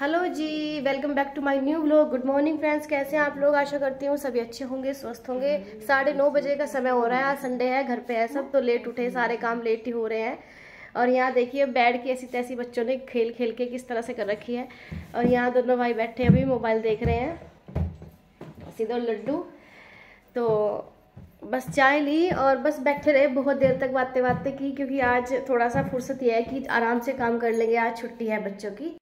Hello ji, welcome back to my new vlog. Good morning friends, कैसे हैं आप लोग? आशा करती हूँ सभी अच्छे होंगे, स्वस्थ होंगे। 9:30 बजे का समय हो रहा है। आज संडे है, घर पे है सब, तो लेट उठे, सारे काम लेट ही हो रहे हैं। और यहाँ देखिए बेड की ऐसी तैसी बच्चों ने खेल खेल के किस तरह से कर रखी है। और यहाँ दोनों भाई बैठे अभी मोबाइल देख रहे हैं, सीधो लड्डू। तो बस चाय ली और बस बैठे रहे, बहुत देर तक बातें बातें की, क्योंकि आज थोड़ा सा फुर्सत ये है कि आराम से काम कर लेंगे, आज छुट्टी है बच्चों की।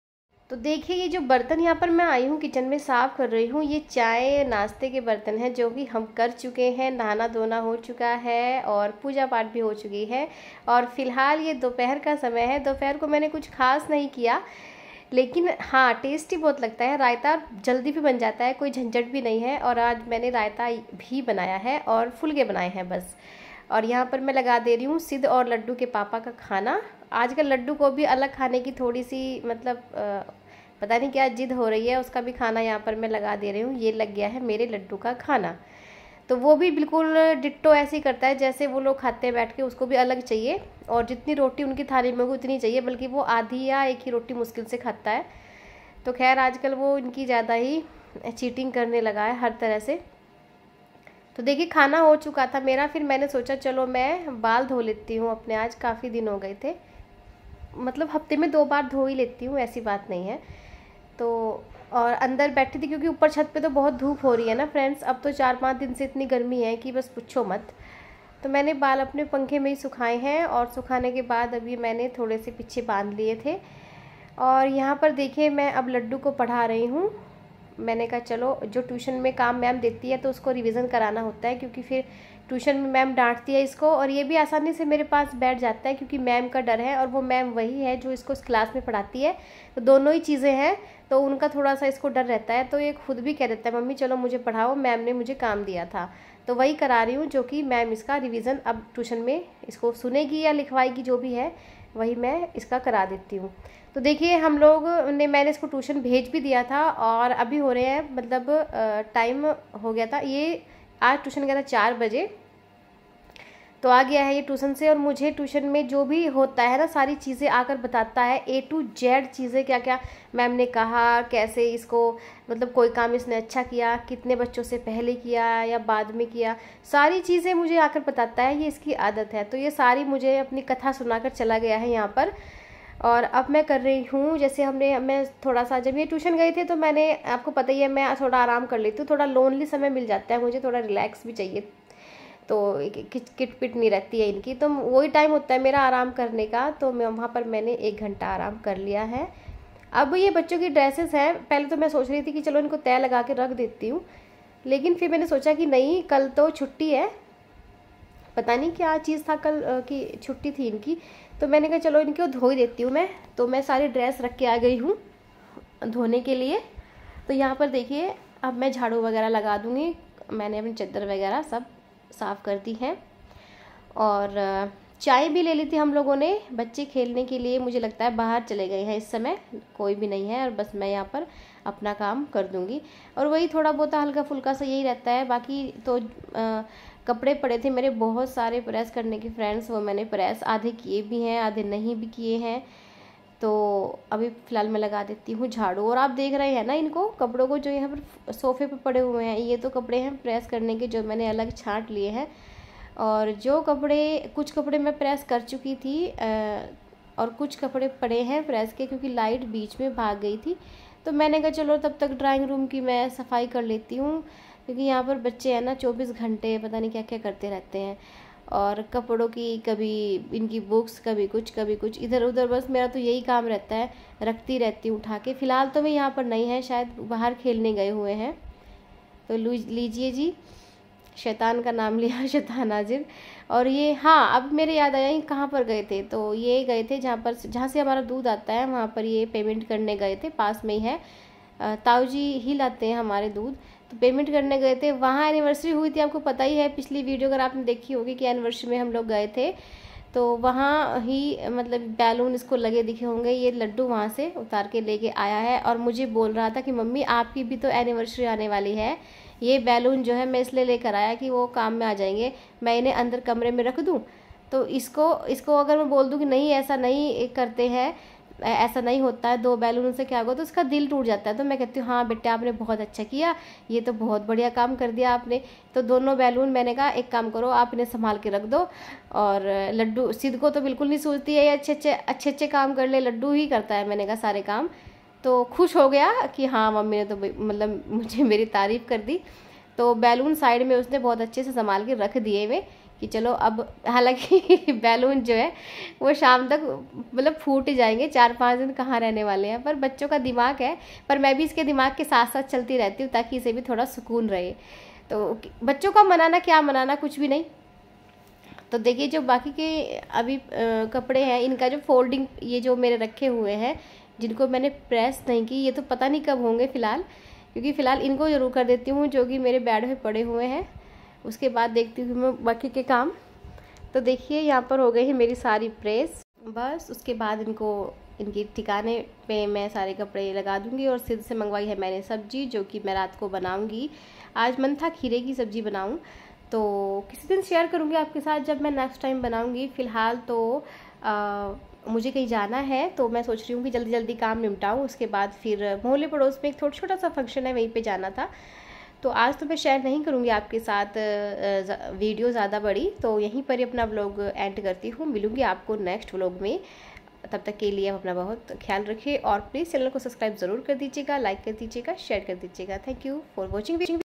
तो देखिए ये जो बर्तन यहाँ पर मैं आई हूँ किचन में साफ़ कर रही हूँ, ये चाय नाश्ते के बर्तन हैं जो कि हम कर चुके हैं। नहाना धोना हो चुका है और पूजा पाठ भी हो चुकी है। और फिलहाल ये दोपहर का समय है। दोपहर को मैंने कुछ खास नहीं किया, लेकिन हाँ टेस्टी बहुत लगता है। रायता जल्दी भी बन जाता है, कोई झंझट भी नहीं है। और आज मैंने रायता भी बनाया है और फुलके बनाए हैं बस। और यहाँ पर मैं लगा दे रही हूँ सिद्ध और लड्डू के पापा का खाना। आजकल लड्डू को भी अलग खाने की थोड़ी सी मतलब पता नहीं क्या जिद हो रही है, उसका भी खाना यहाँ पर मैं लगा दे रही हूँ। ये लग गया है मेरे लड्डू का खाना। तो वो भी बिल्कुल डिट्टो ऐसे ही करता है जैसे वो लोग खाते हैं बैठ के, उसको भी अलग चाहिए। और जितनी रोटी उनकी थाली में होगी उतनी चाहिए, बल्कि वो आधी या एक ही रोटी मुश्किल से खाता है। तो खैर आजकल वो इनकी ज़्यादा ही चीटिंग करने लगा है हर तरह से। तो देखिए खाना हो चुका था मेरा, फिर मैंने सोचा चलो मैं बाल धो लेती हूँ अपने। आज काफ़ी दिन हो गए थे, मतलब हफ्ते में 2 बार धो ही लेती हूँ, ऐसी बात नहीं है। तो और अंदर बैठी थी क्योंकि ऊपर छत पे तो बहुत धूप हो रही है ना फ्रेंड्स। अब तो 4-5 दिन से इतनी गर्मी है कि बस पूछो मत। तो मैंने बाल अपने पंखे में ही सुखाए हैं और सुखाने के बाद अभी मैंने थोड़े से पीछे बांध लिए थे। और यहाँ पर देखिए मैं अब लड्डू को पढ़ा रही हूँ। मैंने कहा चलो, जो ट्यूशन में काम मैम देती है तो उसको रिवीजन कराना होता है, क्योंकि फिर ट्यूशन में मैम डांटती है इसको। और ये भी आसानी से मेरे पास बैठ जाता है क्योंकि मैम का डर है, और वो मैम वही है जो इसको क्लास में पढ़ाती है। तो दोनों ही चीज़ें हैं, तो उनका थोड़ा सा इसको डर रहता है। तो ये खुद भी कह देता है मम्मी चलो मुझे पढ़ाओ, मैम ने मुझे काम दिया था। तो वही करा रही हूँ, जो कि मैम इसका रिवीजन अब ट्यूशन में इसको सुनेगी या लिखवाएगी, जो भी है वही मैं इसका करा देती हूँ। तो देखिए हम लोग ने, मैंने इसको ट्यूशन भेज भी दिया था और अभी हो रहे हैं, मतलब टाइम हो गया था। ये आज ट्यूशन गया था 4 बजे, तो आ गया है ये ट्यूशन से। और मुझे ट्यूशन में जो भी होता है ना, सारी चीज़ें आकर बताता है, A to Z चीज़ें, क्या क्या मैम ने कहा, कैसे इसको मतलब कोई काम इसने अच्छा किया, कितने बच्चों से पहले किया या बाद में किया, सारी चीज़ें मुझे आकर बताता है। ये इसकी आदत है। तो ये सारी मुझे अपनी कथा सुनाकर चला गया है यहाँ पर। और अब मैं कर रही हूँ, जैसे मैं थोड़ा सा, जब ये ट्यूशन गए थे तो मैंने, आपको पता ही है, मैं थोड़ा आराम कर लेती हूँ। थोड़ा लोनली समय मिल जाता है मुझे, थोड़ा रिलैक्स भी चाहिए, तो किट पिट नहीं रहती है इनकी। तो वही टाइम होता है मेरा आराम करने का। तो मैं वहाँ पर मैंने 1 घंटा आराम कर लिया है। अब ये बच्चों की ड्रेसेस हैं। पहले तो मैं सोच रही थी कि चलो इनको तय लगा के रख देती हूँ, लेकिन फिर मैंने सोचा कि नहीं, कल तो छुट्टी है, पता नहीं क्या चीज़ था कल की छुट्टी थी इनकी। तो मैंने कहा चलो इनको धो ही देती हूँ मैं। तो मैं सारी ड्रेस रख के आ गई हूँ धोने के लिए। तो यहाँ पर देखिए अब मैं झाड़ू वगैरह लगा दूँगी। मैंने अपनी चादर वगैरह सब साफ़ कर दी हैं। और चाय भी ले ली थी हम लोगों ने। बच्चे खेलने के लिए मुझे लगता है बाहर चले गए हैं, इस समय कोई भी नहीं है, और बस मैं यहाँ पर अपना काम कर दूँगी। और वही थोड़ा बहुत हल्का फुल्का सा यही रहता है। बाकी तो कपड़े पड़े थे मेरे बहुत सारे प्रेस करने के फ्रेंड्स, वो मैंने प्रेस आधे किए भी हैं, आधे नहीं भी किए हैं। तो अभी फ़िलहाल मैं लगा देती हूँ झाड़ू। और आप देख रहे हैं ना इनको, कपड़ों को, जो यहाँ पर सोफ़े पे पड़े हुए हैं, ये तो कपड़े हैं प्रेस करने के, जो मैंने अलग छांट लिए हैं। और जो कपड़े, कुछ कपड़े मैं प्रेस कर चुकी थी और कुछ कपड़े पड़े हैं प्रेस के, क्योंकि लाइट बीच में भाग गई थी। तो मैंने कहा चलो तब तक ड्राइंग रूम की मैं सफाई कर लेती हूँ, क्योंकि यहाँ पर बच्चे हैं ना 24 घंटे पता नहीं क्या क्या करते रहते हैं। और कपड़ों की, कभी इनकी बुक्स, कभी कुछ इधर उधर, बस मेरा तो यही काम रहता है, रखती रहती हूँ उठा के। फ़िलहाल तो मैं यहाँ पर नहीं है, शायद बाहर खेलने गए हुए हैं। तो लीजिए जी, शैतान का नाम लिया, शैतान हाजिर। और ये, हाँ अब मेरे याद आया ये कहाँ पर गए थे। तो ये गए थे जहाँ से हमारा दूध आता है, वहाँ पर ये पेमेंट करने गए थे, पास में ही है। ताऊ जी ही लाते हैं हमारे दूध, तो पेमेंट करने गए थे। वहाँ एनिवर्सरी हुई थी, आपको पता ही है, पिछली वीडियो अगर आपने देखी होगी कि एनिवर्सरी में हम लोग गए थे। तो वहाँ ही मतलब बैलून इसको लगे दिखे होंगे, ये लड्डू वहाँ से उतार के लेके आया है। और मुझे बोल रहा था कि मम्मी आपकी भी तो एनिवर्सरी आने वाली है, ये बैलून जो है मैं इसलिए लेकर आया कि वो काम में आ जाएंगे, मैं इन्हें अंदर कमरे में रख दूँ। तो इसको अगर मैं बोल दूँ कि नहीं ऐसा नहीं करते हैं, ऐसा नहीं होता है, 2 बैलून से क्या होगा तो उसका दिल टूट जाता है। तो मैं कहती हूँ हाँ बेटा आपने बहुत अच्छा किया, ये तो बहुत बढ़िया काम कर दिया आपने। तो दोनों बैलून मैंने कहा एक काम करो आप इन्हें संभाल के रख दो। और लड्डू सिद्ध को तो बिल्कुल नहीं सोचती है, ये अच्छे काम कर ले, लड्डू ही करता है मैंने कहा सारे काम। तो खुश हो गया कि हाँ मम्मी ने तो मतलब मुझे मेरी तारीफ़ कर दी। तो बैलून साइड में उसने बहुत अच्छे से संभाल के रख दिए हुए कि चलो अब, हालांकि बैलून जो है वो शाम तक मतलब फूट ही जाएंगे, 4-5 दिन कहाँ रहने वाले हैं। पर बच्चों का दिमाग है, पर मैं भी इसके दिमाग के साथ साथ चलती रहती हूँ ताकि इसे भी थोड़ा सुकून रहे। तो बच्चों का मनाना क्या मनाना, कुछ भी नहीं। तो देखिए जो बाकी के अभी कपड़े हैं इनका जो फोल्डिंग, ये जो मेरे रखे हुए हैं जिनको मैंने प्रेस नहीं की, ये तो पता नहीं कब होंगे फ़िलहाल, क्योंकि फ़िलहाल इनको ज़रूर कर देती हूँ जो कि मेरे बेड पे पड़े हुए हैं। उसके बाद देखती हूँ मैं बाकी के काम। तो देखिए यहाँ पर हो गई है मेरी सारी प्रेस, बस उसके बाद इनको इनकी ठिकाने पे मैं सारे कपड़े लगा दूँगी। और सिद्ध से मंगवाई है मैंने सब्जी जो कि मैं रात को बनाऊँगी। आज मन था खीरे की सब्ज़ी बनाऊँ, तो किसी दिन शेयर करूँगी आपके साथ जब मैं नेक्स्ट टाइम बनाऊँगी। फ़िलहाल तो मुझे कहीं जाना है तो मैं सोच रही हूँ कि जल्दी जल्दी काम निपटाऊँ। उसके बाद फिर मोहल्ले पड़ोस में एक छोटा सा फंक्शन है, वहीं पे जाना था। तो आज तो मैं शेयर नहीं करूँगी आपके साथ वीडियो ज़्यादा बड़ी, तो यहीं पर ही अपना व्लॉग एंड करती हूँ। मिलूँगी आपको नेक्स्ट व्लॉग में, तब तक के लिए आप अपना बहुत ख्याल रखिए और प्लीज़ चैनल को सब्सक्राइब ज़रूर कर दीजिएगा, लाइक कर दीजिएगा, शेयर कर दीजिएगा। Thank you for watching.